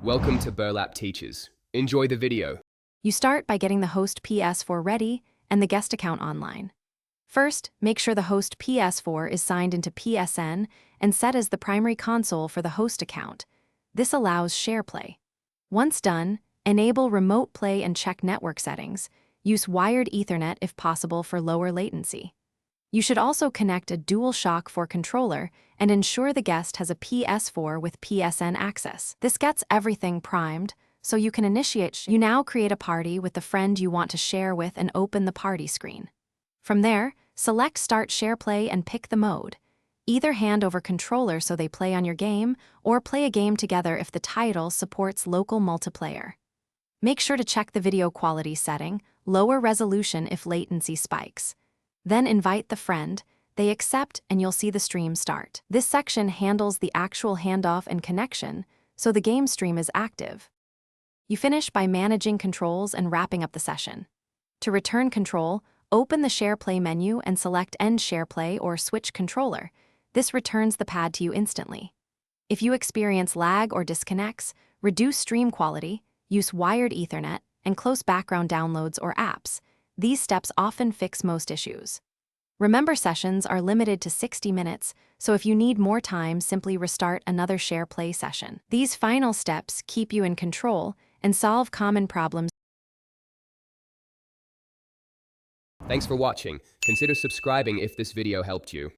Welcome to Burlap Teachers. Enjoy the video. You start by getting the host Ps4 ready and the guest account online. First, make sure the host Ps4 is signed into PSN and set as the primary console for the host account. This allows Shareplay. Once done, enable remote play and check network settings. Use wired Ethernet if possible for lower latency. You should also connect a DualShock 4 controller and ensure the guest has a Ps4 with PSN access. This gets everything primed, so you can initiate. You now create a party with the friend you want to share with and open the party screen. From there, select Start Shareplay and pick the mode. Either hand over controller so they play on your game, or play a game together if the title supports local multiplayer. Make sure to check the video quality setting, lower resolution if latency spikes. Then invite the friend, they accept, and you'll see the stream start. This section handles the actual handoff and connection, so the game stream is active. You finish by managing controls and wrapping up the session. To return control, open the Shareplay menu and select End Shareplay or Switch Controller. This returns the pad to you instantly. If you experience lag or disconnects, reduce stream quality, use wired Ethernet, and close background downloads or apps. These steps often fix most issues. Remember, sessions are limited to 60 minutes, so if you need more time, simply restart another Shareplay session. These final steps keep you in control and solve common problems. Thanks for watching. Consider subscribing if this video helped you.